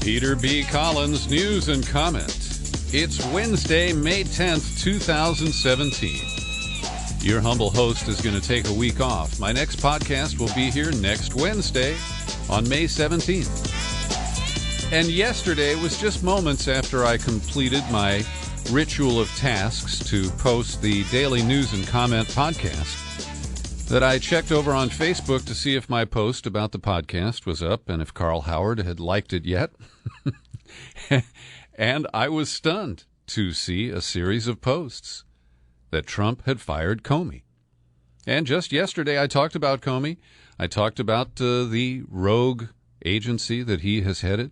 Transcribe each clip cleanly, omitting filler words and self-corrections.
Peter B. Collins, News and Comment. It's Wednesday, May 10th, 2017. Your humble host is going to take a week off. My next podcast will be here next Wednesday on May 17th. And yesterday was just moments after I completed my ritual of tasks to post the daily News and Comment podcast that I checked over on Facebook to see if my post about the podcast was up and if Carl Howard had liked it yet. And I was stunned to see a series of posts that Trump had fired Comey. And just yesterday I talked about Comey. I talked about the rogue agency that he has headed.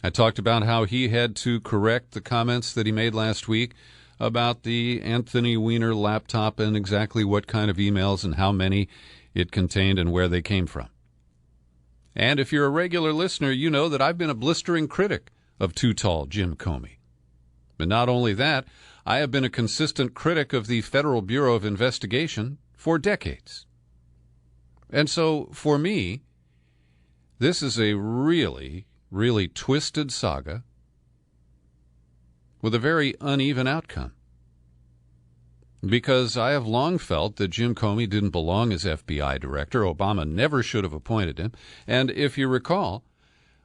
I talked about how he had to correct the comments that he made last week about the Anthony Weiner laptop and exactly what kind of emails and how many it contained and where they came from. And if you're a regular listener, you know that I've been a blistering critic of Too Tall Jim Comey. But not only that, I have been a consistent critic of the Federal Bureau of Investigation for decades. And so, for me, this is a really, really twisted saga with a very uneven outcome. Because I have long felt that Jim Comey didn't belong as FBI director. Obama never should have appointed him. And if you recall,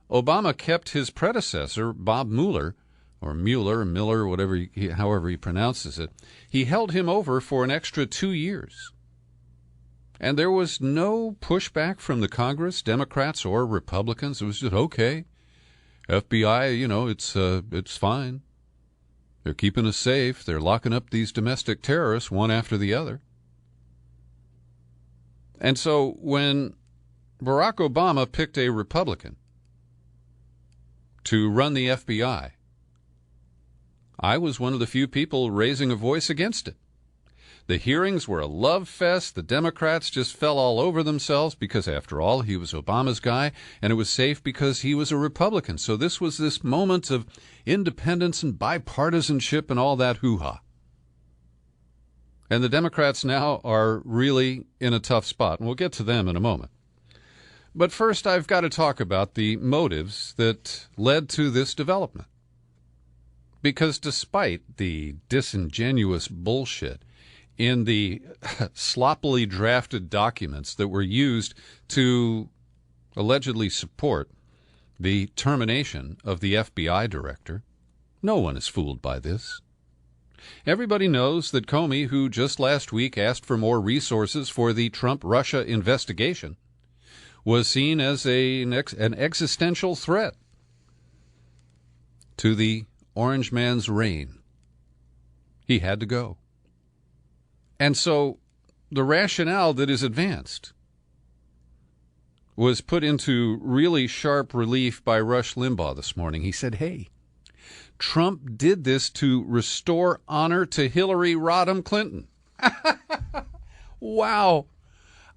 Obama kept his predecessor, Bob Mueller, or Miller, however he pronounces it. He held him over for an extra 2 years. And there was no pushback from the Congress, Democrats or Republicans. It was just, okay, FBI, it's fine. They're keeping us safe. They're locking up these domestic terrorists one after the other. And so when Barack Obama picked a Republican to run the FBI, I was one of the few people raising a voice against it. The hearings were a love fest. The Democrats just fell all over themselves because, after all, he was Obama's guy, and it was safe because he was a Republican. So this was this moment of independence and bipartisanship and all that hoo-ha. And the Democrats now are really in a tough spot, and we'll get to them in a moment. But first, I've got to talk about the motives that led to this development. Because despite the disingenuous bullshit in the sloppily drafted documents that were used to allegedly support the termination of the FBI director, no one is fooled by this. Everybody knows that Comey, who just last week asked for more resources for the Trump-Russia investigation, was seen as an existential threat to the Orange Man's reign. He had to go. And so the rationale that is advanced was put into really sharp relief by Rush Limbaugh this morning. He said, hey, Trump did this to restore honor to Hillary Rodham Clinton. Wow.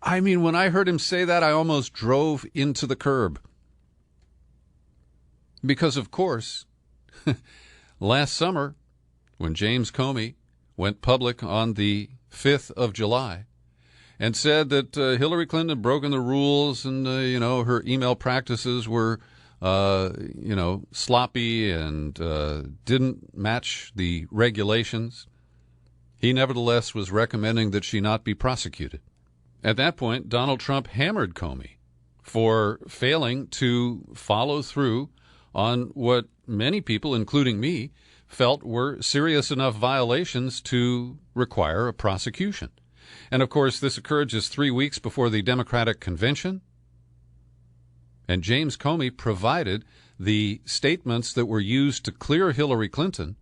I mean, when I heard him say that, I almost drove into the curb. Because, of course, last summer, when James Comey went public on the 5th of July and said that Hillary Clinton had broken the rules and, her email practices were, sloppy and didn't match the regulations, he nevertheless was recommending that she not be prosecuted. At that point, Donald Trump hammered Comey for failing to follow through on what many people, including me, felt were serious enough violations to require a prosecution. And, of course, this occurred just 3 weeks before the Democratic convention. And James Comey provided the statements that were used to clear Hillary Clinton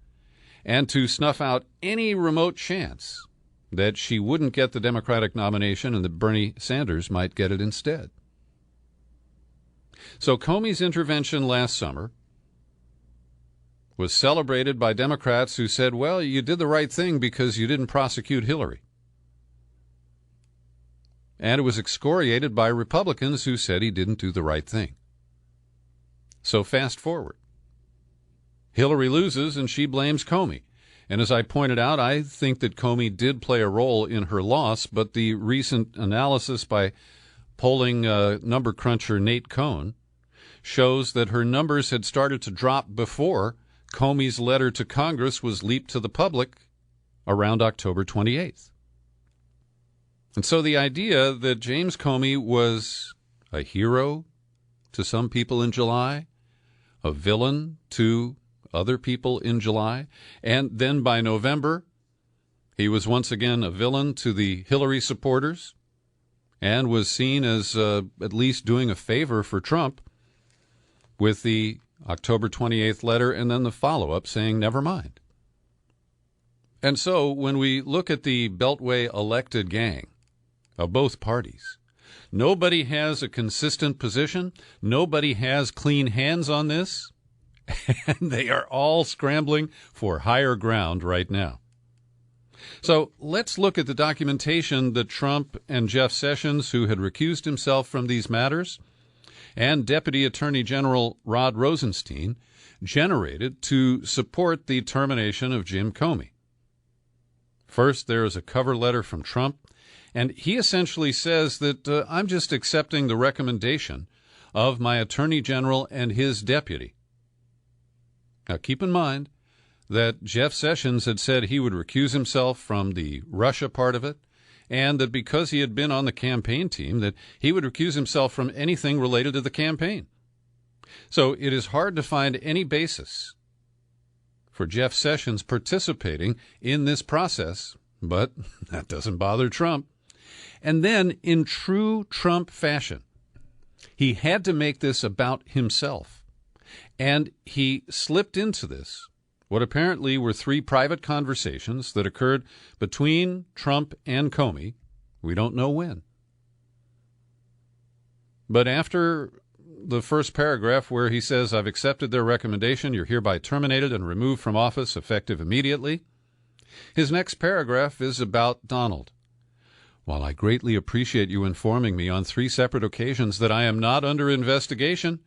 and to snuff out any remote chance that she wouldn't get the Democratic nomination and that Bernie Sanders might get it instead. So Comey's intervention last summer was celebrated by Democrats who said, well, you did the right thing because you didn't prosecute Hillary. And it was excoriated by Republicans who said he didn't do the right thing. So fast forward. Hillary loses and she blames Comey. And as I pointed out, I think that Comey did play a role in her loss, but the recent analysis by polling number cruncher Nate Cohn shows that her numbers had started to drop before Comey's letter to Congress was leaked to the public around October 28th. And so the idea that James Comey was a hero to some people in July, a villain to other people in July, and then by November, he was once again a villain to the Hillary supporters and was seen as at least doing a favor for Trump with the October 28th letter and then the follow-up saying, never mind. And so when we look at the Beltway elected gang of both parties, nobody has a consistent position. Nobody has clean hands on this. And they are all scrambling for higher ground right now. So let's look at the documentation that Trump and Jeff Sessions, who had recused himself from these matters, and Deputy Attorney General Rod Rosenstein generated to support the termination of Jim Comey. First, there is a cover letter from Trump, and he essentially says that I'm just accepting the recommendation of my Attorney General and his deputy. Now, keep in mind that Jeff Sessions had said he would recuse himself from the Russia part of it, and that because he had been on the campaign team, that he would recuse himself from anything related to the campaign. So it is hard to find any basis for Jeff Sessions participating in this process, but that doesn't bother Trump. And then, in true Trump fashion, he had to make this about himself. And he slipped into this, what apparently were 3 private conversations that occurred between Trump and Comey. We don't know when. But after the first paragraph where he says, I've accepted their recommendation, you're hereby terminated and removed from office effective immediately, his next paragraph is about Donald. While I greatly appreciate you informing me on 3 separate occasions that I am not under investigation,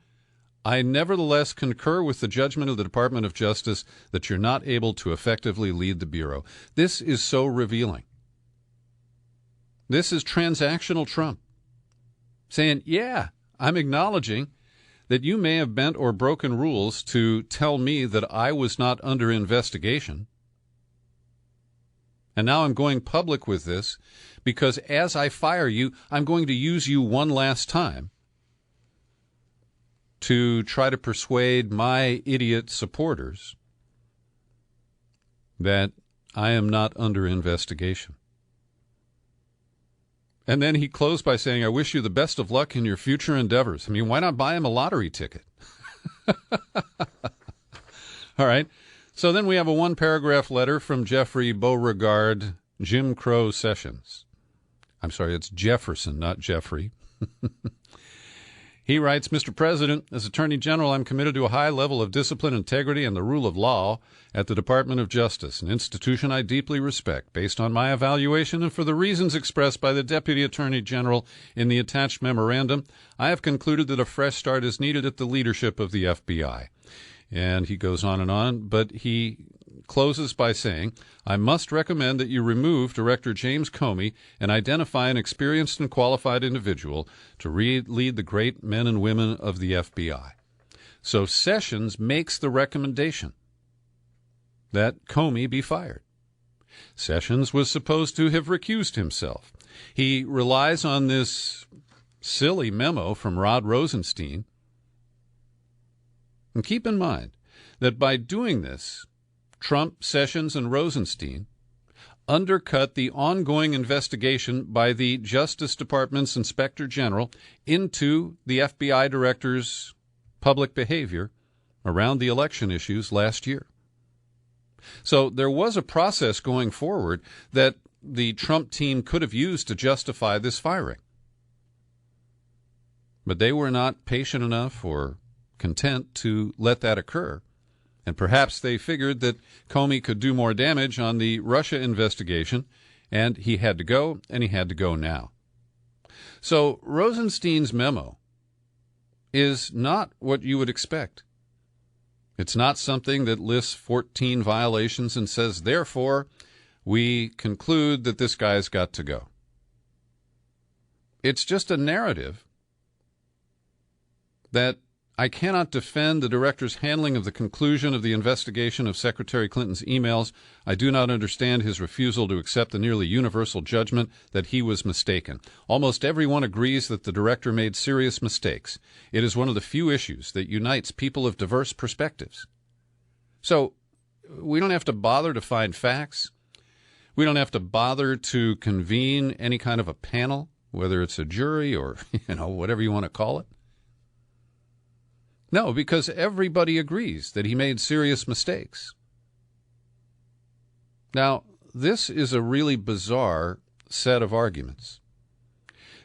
I nevertheless concur with the judgment of the Department of Justice that you're not able to effectively lead the Bureau. This is so revealing. This is transactional Trump saying, yeah, I'm acknowledging that you may have bent or broken rules to tell me that I was not under investigation. And now I'm going public with this because as I fire you, I'm going to use you one last time to try to persuade my idiot supporters that I am not under investigation. And then he closed by saying, I wish you the best of luck in your future endeavors. I mean, why not buy him a lottery ticket? All right. So then we have a 1-paragraph letter from Jeffrey Beauregard Jim Crow Sessions. I'm sorry, it's Jefferson, not Jeffrey. He writes, Mr. President, as Attorney General, I'm committed to a high level of discipline, integrity, and the rule of law at the Department of Justice, an institution I deeply respect. Based on my evaluation and for the reasons expressed by the Deputy Attorney General in the attached memorandum, I have concluded that a fresh start is needed at the leadership of the FBI. And he goes on, but he closes by saying, I must recommend that you remove Director James Comey and identify an experienced and qualified individual to lead the great men and women of the FBI. So Sessions makes the recommendation that Comey be fired. Sessions was supposed to have recused himself. He relies on this silly memo from Rod Rosenstein. And keep in mind that by doing this, Trump, Sessions, and Rosenstein undercut the ongoing investigation by the Justice Department's Inspector General into the FBI director's public behavior around the election issues last year. So there was a process going forward that the Trump team could have used to justify this firing. But they were not patient enough or content to let that occur. And perhaps they figured that Comey could do more damage on the Russia investigation, and he had to go, and he had to go now. So Rosenstein's memo is not what you would expect. It's not something that lists 14 violations and says, therefore, we conclude that this guy's got to go. It's just a narrative that I cannot defend the director's handling of the conclusion of the investigation of Secretary Clinton's emails. I do not understand his refusal to accept the nearly universal judgment that he was mistaken. Almost everyone agrees that the director made serious mistakes. It is one of the few issues that unites people of diverse perspectives. So we don't have to bother to find facts. We don't have to bother to convene any kind of a panel, whether it's a jury or, whatever you want to call it. No, because everybody agrees that he made serious mistakes. Now, this is a really bizarre set of arguments.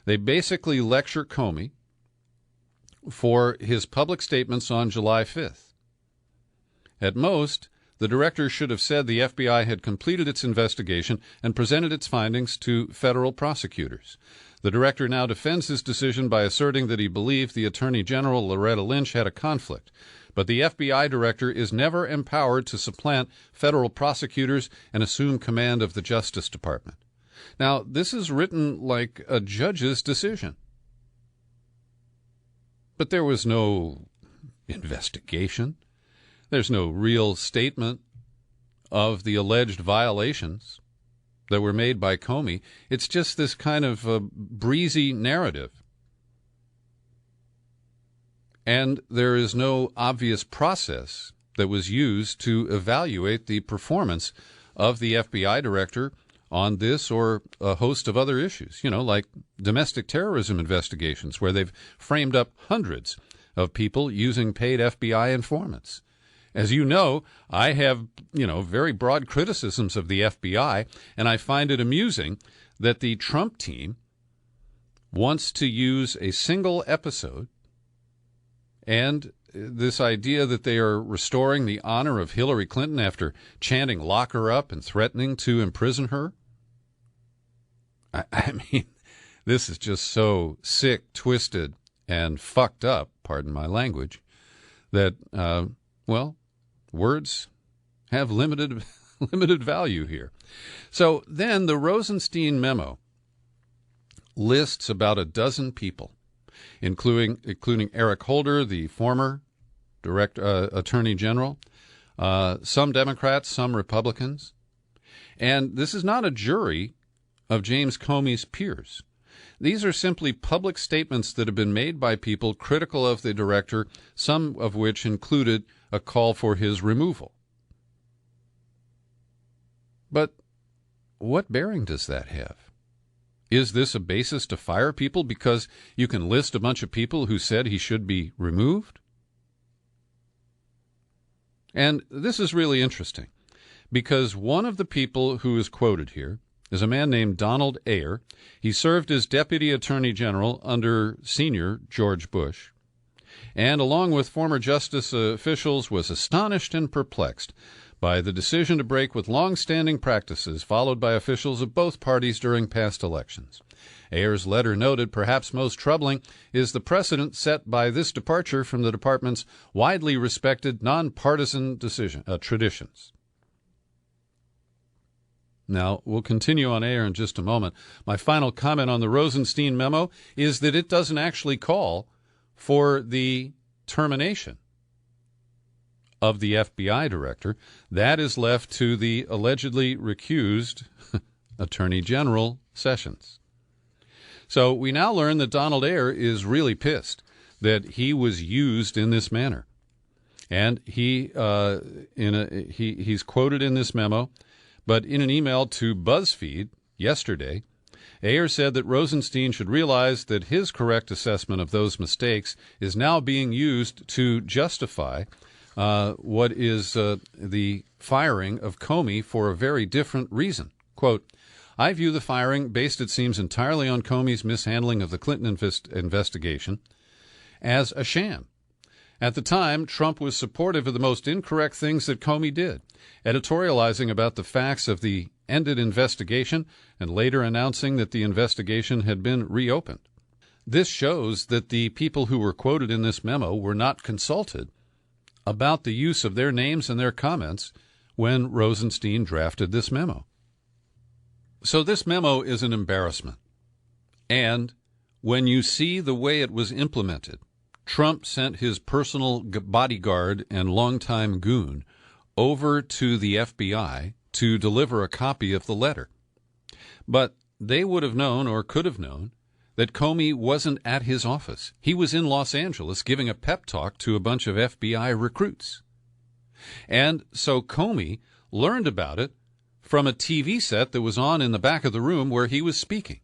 They basically lecture Comey for his public statements on July 5th. At most, the director should have said the FBI had completed its investigation and presented its findings to federal prosecutors. The director now defends his decision by asserting that he believed the Attorney General, Loretta Lynch, had a conflict. But the FBI director is never empowered to supplant federal prosecutors and assume command of the Justice Department. Now, this is written like a judge's decision. But there was no investigation. There's no real statement of the alleged violations that were made by Comey. It's just this kind of breezy narrative. And there is no obvious process that was used to evaluate the performance of the FBI director on this or a host of other issues, like domestic terrorism investigations, where they've framed up hundreds of people using paid FBI informants. As you know, I have, very broad criticisms of the FBI, and I find it amusing that the Trump team wants to use a single episode and this idea that they are restoring the honor of Hillary Clinton after chanting "lock her up" and threatening to imprison her. I mean, this is just so sick, twisted, and fucked up, pardon my language, that, words have limited value here. So then the Rosenstein memo lists about a dozen people, including Eric Holder, the former Attorney General, some Democrats, some Republicans. And this is not a jury of James Comey's peers. These are simply public statements that have been made by people critical of the director, some of which included a call for his removal. But what bearing does that have? Is this a basis to fire people because you can list a bunch of people who said he should be removed? And this is really interesting because one of the people who is quoted here is a man named Donald Ayer. He served as Deputy Attorney General under Senior George Bush, and along with former justice officials was astonished and perplexed by the decision to break with long-standing practices followed by officials of both parties during past elections. Ayer's letter noted perhaps most troubling is the precedent set by this departure from the department's widely respected nonpartisan traditions. Now, we'll continue on Ayer in just a moment. My final comment on the Rosenstein memo is that it doesn't actually call for the termination of the FBI director. That is left to the allegedly recused Attorney General Sessions. So we now learn that Donald Ayer is really pissed that he was used in this manner. And he's quoted in this memo, but in an email to BuzzFeed yesterday, Ayer said that Rosenstein should realize that his correct assessment of those mistakes is now being used to justify what is the firing of Comey for a very different reason. Quote, I view the firing, based it seems entirely on Comey's mishandling of the Clinton investigation, as a sham. At the time, Trump was supportive of the most incorrect things that Comey did, editorializing about the facts of the ended investigation and later announcing that the investigation had been reopened. This shows that the people who were quoted in this memo were not consulted about the use of their names and their comments when Rosenstein drafted this memo. So this memo is an embarrassment. And when you see the way it was implemented, Trump sent his personal bodyguard and longtime goon over to the FBI to deliver a copy of the letter. But they would have known, or could have known, that Comey wasn't at his office. He was in Los Angeles giving a pep talk to a bunch of FBI recruits. And so Comey learned about it from a TV set that was on in the back of the room where he was speaking.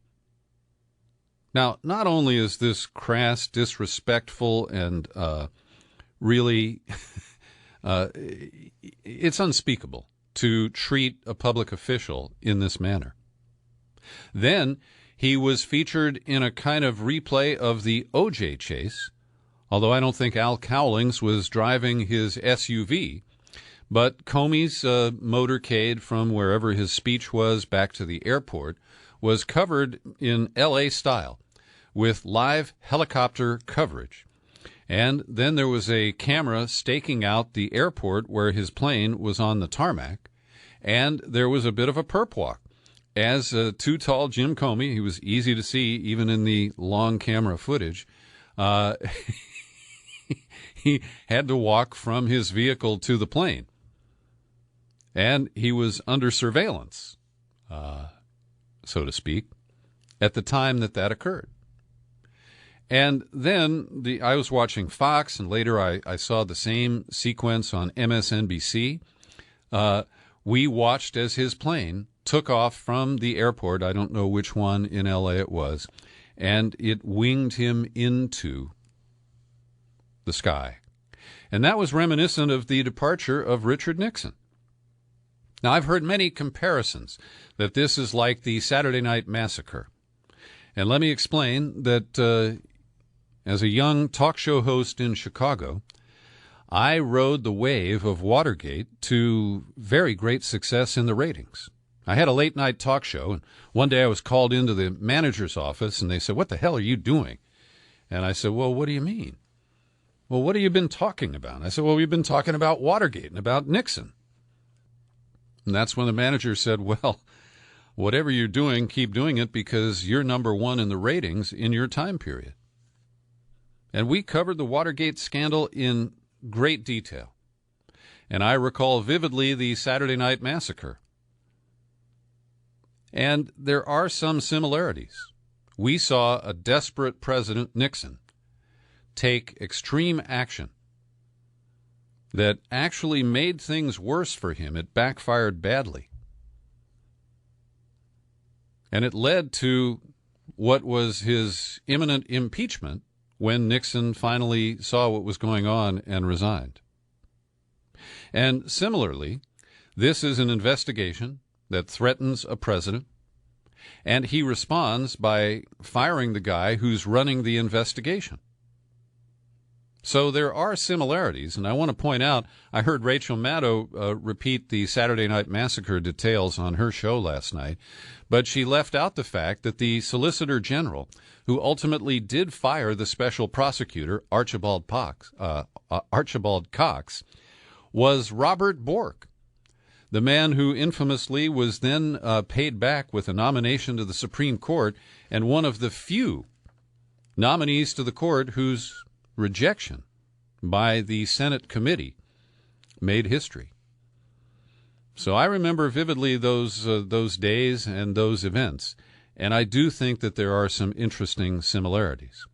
Now, not only is this crass, disrespectful, and really, it's unspeakable to treat a public official in this manner. Then he was featured in a kind of replay of the O.J. chase, although I don't think Al Cowlings was driving his SUV, but Comey's motorcade from wherever his speech was back to the airport was covered in L.A. style with live helicopter coverage. And then there was a camera staking out the airport where his plane was on the tarmac, and there was a bit of a perp walk. As too tall Jim Comey, he was easy to see even in the long camera footage, he had to walk from his vehicle to the plane. And he was under surveillance, so to speak, at the time that occurred. And then I was watching Fox, and later I saw the same sequence on MSNBC. We watched as his plane took off from the airport. I don't know which one in L.A. it was, and it winged him into the sky. And that was reminiscent of the departure of Richard Nixon. Now, I've heard many comparisons that this is like the Saturday Night Massacre. And let me explain that as a young talk show host in Chicago, I rode the wave of Watergate to very great success in the ratings. I had a late-night talk show, and one day I was called into the manager's office, and they said, "What the hell are you doing?" And I said, "Well, what do you mean?" "Well, what have you been talking about?" And I said, "Well, we've been talking about Watergate and about Nixon." And that's when the manager said, "Well, whatever you're doing, keep doing it because you're number one in the ratings in your time period." And we covered the Watergate scandal in great detail. And I recall vividly the Saturday Night Massacre. And there are some similarities. We saw a desperate President Nixon take extreme action that actually made things worse for him. It backfired badly. And it led to what was his imminent impeachment when Nixon finally saw what was going on and resigned. And similarly, this is an investigation that threatens a president, and he responds by firing the guy who's running the investigation. So there are similarities, and I want to point out, I heard Rachel Maddow repeat the Saturday Night Massacre details on her show last night, but she left out the fact that the Solicitor General, who ultimately did fire the special prosecutor, Archibald Cox, was Robert Bork, the man who infamously was then paid back with a nomination to the Supreme Court and one of the few nominees to the court whose rejection by the Senate committee made history. So I remember vividly those days and those events, and I do think that there are some interesting similarities.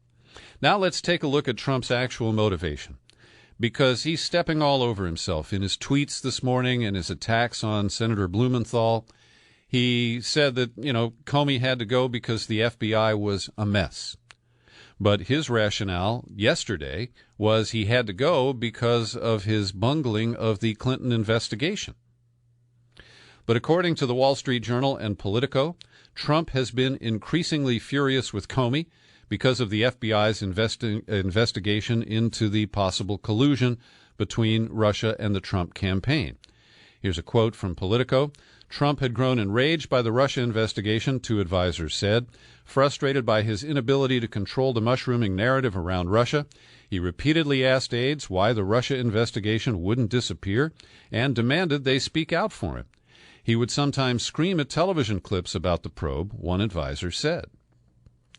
Now let's take a look at Trump's actual motivation, because he's stepping all over himself in his tweets this morning and his attacks on Senator Blumenthal. He said that, Comey had to go because the FBI was a mess. But his rationale yesterday was he had to go because of his bungling of the Clinton investigation. But according to the Wall Street Journal and Politico, Trump has been increasingly furious with Comey because of the FBI's investigation into the possible collusion between Russia and the Trump campaign. Here's a quote from Politico. Trump had grown enraged by the Russia investigation, two advisors said. Frustrated by his inability to control the mushrooming narrative around Russia, he repeatedly asked aides why the Russia investigation wouldn't disappear and demanded they speak out for him. He would sometimes scream at television clips about the probe, one advisor said.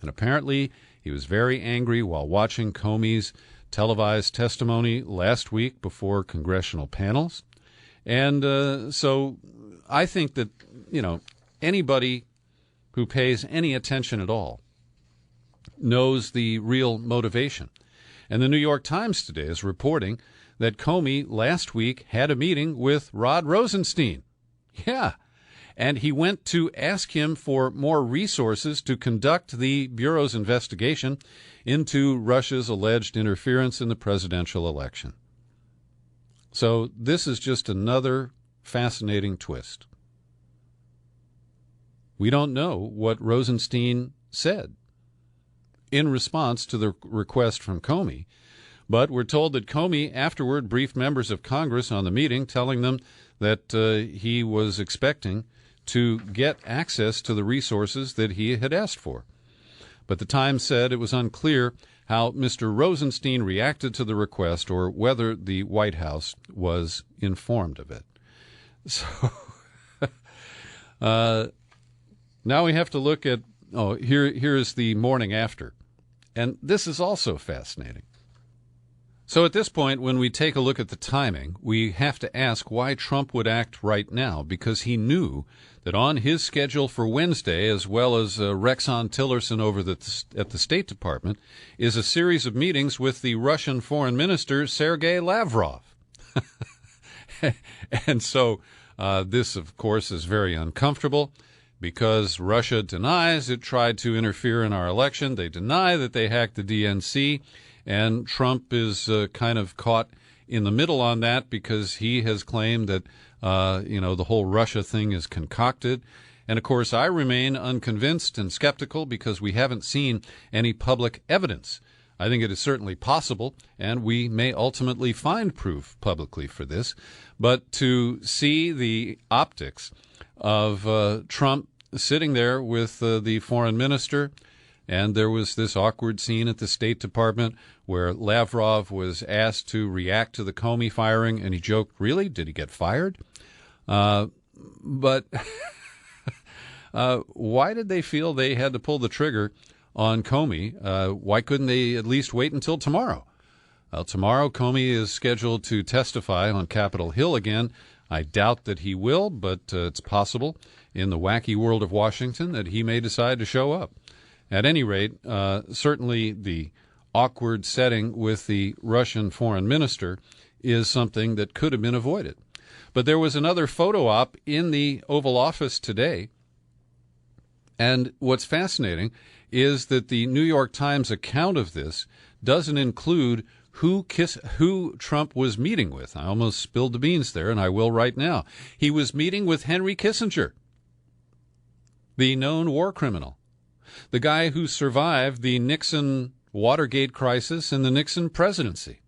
And apparently he was very angry while watching Comey's televised testimony last week before congressional panels. And so I think that, anybody who pays any attention at all knows the real motivation. And the New York Times today is reporting that Comey last week had a meeting with Rod Rosenstein. Yeah. And he went to ask him for more resources to conduct the Bureau's investigation into Russia's alleged interference in the presidential election. So this is just another fascinating twist. We don't know what Rosenstein said in response to the request from Comey, but we're told that Comey afterward briefed members of Congress on the meeting, telling them that he was expecting to get access to the resources that he had asked for. But the Times said it was unclear how Mr. Rosenstein reacted to the request or whether the White House was informed of it. So now we have to look at, here's the morning after. And this is also fascinating. So at this point, when we take a look at the timing, we have to ask why Trump would act right now, because he knew that on his schedule for Wednesday, as well as Rexon Tillerson over at the State Department, is a series of meetings with the Russian Foreign Minister, Sergei Lavrov. And so this, of course, is very uncomfortable because Russia denies it tried to interfere in our election. They deny that they hacked the DNC. And Trump is kind of caught in the middle on that because he has claimed that, the whole Russia thing is concocted. And, of course, I remain unconvinced and skeptical because we haven't seen any public evidence. I think it is certainly possible, and we may ultimately find proof publicly for this. But to see the optics of Trump sitting there with the foreign minister, and there was this awkward scene at the State Department where Lavrov was asked to react to the Comey firing, and he joked, really? Did he get fired? But why did they feel they had to pull the trigger on Comey? Why couldn't they at least wait until tomorrow? Well, tomorrow Comey is scheduled to testify on Capitol Hill again. I doubt that he will, but it's possible in the wacky world of Washington that he may decide to show up. At any rate, certainly the awkward setting with the Russian foreign minister is something that could have been avoided. But there was another photo op in the Oval Office today, and what's fascinating is that the New York Times account of this doesn't include who Trump was meeting with. I almost spilled the beans there, and I will right now. He was meeting with Henry Kissinger, the known war criminal, the guy who survived the Nixon Watergate crisis and the Nixon presidency.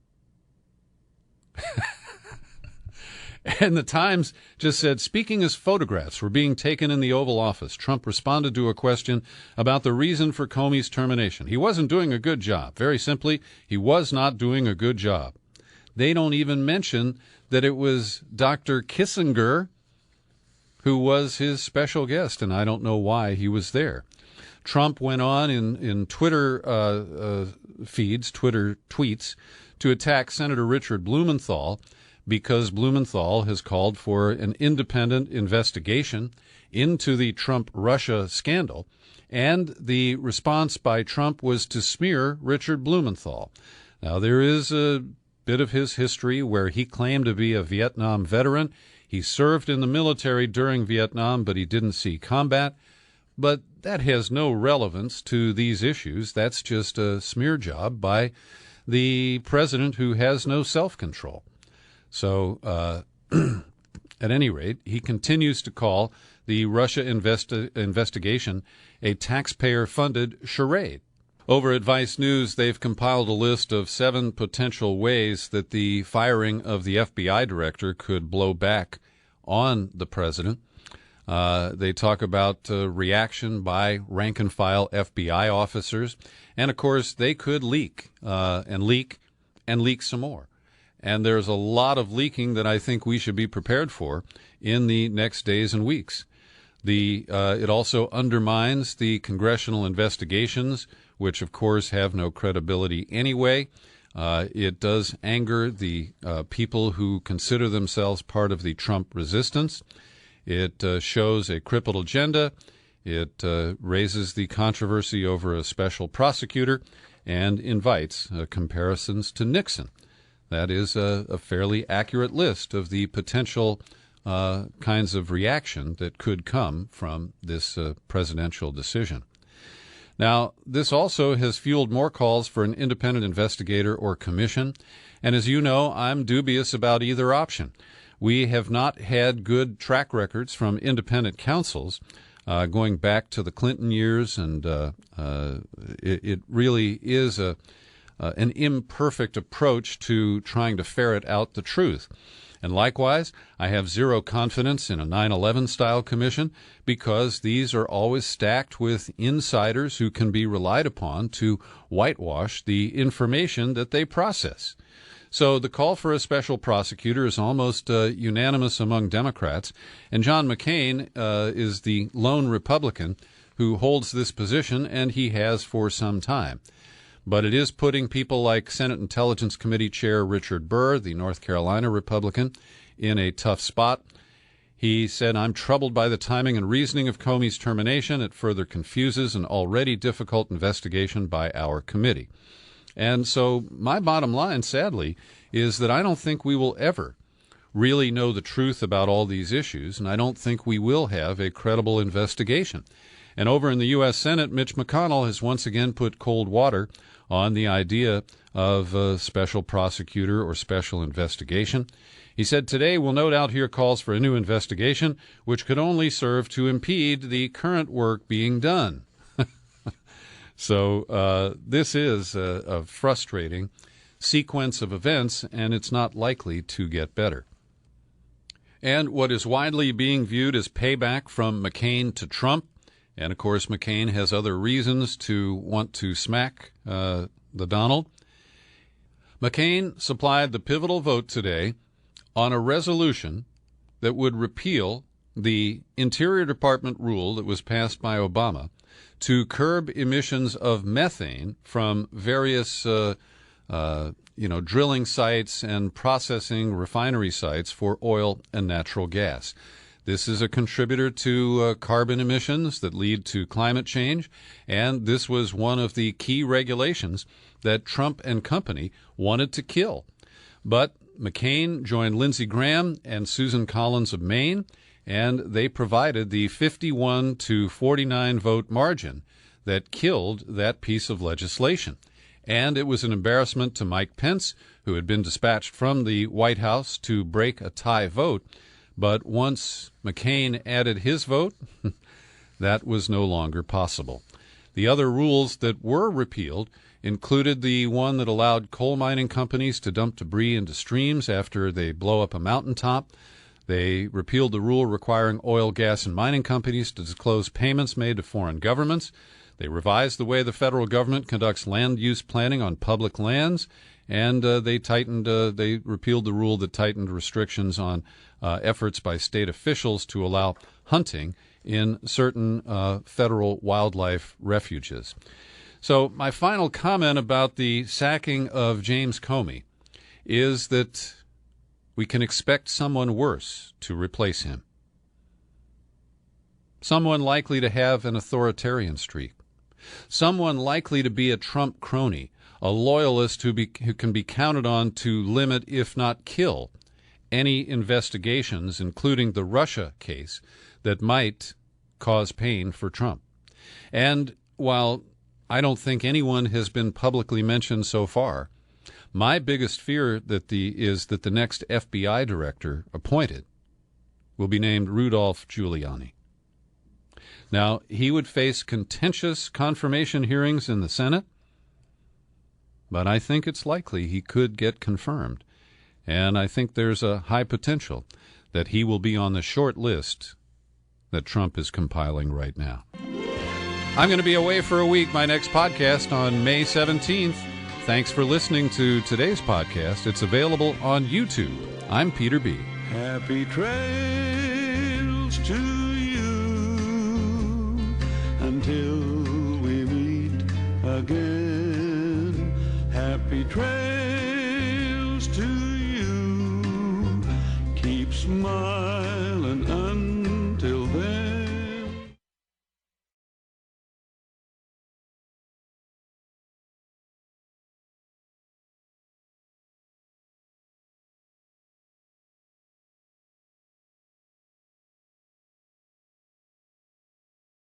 And the Times just said, speaking as photographs were being taken in the Oval Office, Trump responded to a question about the reason for Comey's termination. He wasn't doing a good job. Very simply, he was not doing a good job. They don't even mention that it was Dr. Kissinger who was his special guest, and I don't know why he was there. Trump went on in Twitter feeds, Twitter tweets, to attack Senator Richard Blumenthal because Blumenthal has called for an independent investigation into the Trump-Russia scandal, and the response by Trump was to smear Richard Blumenthal. Now, there is a bit of his history where he claimed to be a Vietnam veteran. He served in the military during Vietnam, but he didn't see combat. But that has no relevance to these issues. That's just a smear job by the president who has no self-control. So, at any rate, he continues to call the Russia investigation a taxpayer-funded charade. Over at Vice News, they've compiled a list of 7 potential ways that the firing of the FBI director could blow back on the president. They talk about reaction by rank-and-file FBI officers. And, of course, they could leak and leak some more. And there's a lot of leaking that I think we should be prepared for in the next days and weeks. It also undermines the congressional investigations, which, of course, have no credibility anyway. It does anger the people who consider themselves part of the Trump resistance. It shows a crippled agenda. It raises the controversy over a special prosecutor and invites comparisons to Nixon. That is a fairly accurate list of the potential kinds of reaction that could come from this presidential decision. Now, this also has fueled more calls for an independent investigator or commission, and as you know, I'm dubious about either option. We have not had good track records from independent counsels going back to the Clinton years, and it really is an imperfect approach to trying to ferret out the truth. And likewise, I have zero confidence in a 9/11 style commission because these are always stacked with insiders who can be relied upon to whitewash the information that they process. So the call for a special prosecutor is almost unanimous among Democrats, and John McCain is the lone Republican who holds this position, and he has for some time. But it is putting people like Senate Intelligence Committee Chair Richard Burr, the North Carolina Republican, in a tough spot. He said, "I'm troubled by the timing and reasoning of Comey's termination. It further confuses an already difficult investigation by our committee." And so my bottom line, sadly, is that I don't think we will ever really know the truth about all these issues, and I don't think we will have a credible investigation. And over in the U.S. Senate, Mitch McConnell has once again put cold water on the idea of a special prosecutor or special investigation. He said, "Today we'll no doubt hear calls for a new investigation, which could only serve to impede the current work being done." So this is a frustrating sequence of events, and it's not likely to get better. And what is widely being viewed as payback from McCain to Trump, and of course McCain has other reasons to want to smack the Donald. McCain supplied the pivotal vote today on a resolution that would repeal the Interior Department rule that was passed by Obama to curb emissions of methane from various drilling sites and processing refinery sites for oil and natural gas. This is a contributor to carbon emissions that lead to climate change, and this was one of the key regulations that Trump and company wanted to kill. But McCain joined Lindsey Graham and Susan Collins of Maine, and they provided the 51 to 49 vote margin that killed that piece of legislation. And it was an embarrassment to Mike Pence, who had been dispatched from the White House to break a tie vote. But once McCain added his vote, that was no longer possible. The other rules that were repealed included the one that allowed coal mining companies to dump debris into streams after they blow up a mountaintop. They repealed the rule requiring oil, gas, and mining companies to disclose payments made to foreign governments. They revised the way the federal government conducts land use planning on public lands, and they repealed the rule that tightened restrictions on efforts by state officials to allow hunting in certain federal wildlife refuges. So my final comment about the sacking of James Comey is that we can expect someone worse to replace him. Someone likely to have an authoritarian streak. Someone likely to be a Trump crony, a loyalist who can be counted on to limit, if not kill, any investigations, including the Russia case, that might cause pain for Trump. And while I don't think anyone has been publicly mentioned so far, my biggest fear is that the next FBI director appointed will be named Rudolph Giuliani. Now, he would face contentious confirmation hearings in the Senate, but I think it's likely he could get confirmed. And I think there's a high potential that he will be on the short list that Trump is compiling right now. I'm going to be away for a week. My next podcast on May 17th. Thanks for listening to today's podcast. It's available on YouTube. I'm Peter B. Happy trails to you until we meet again. Happy trails to you. Keep smiling.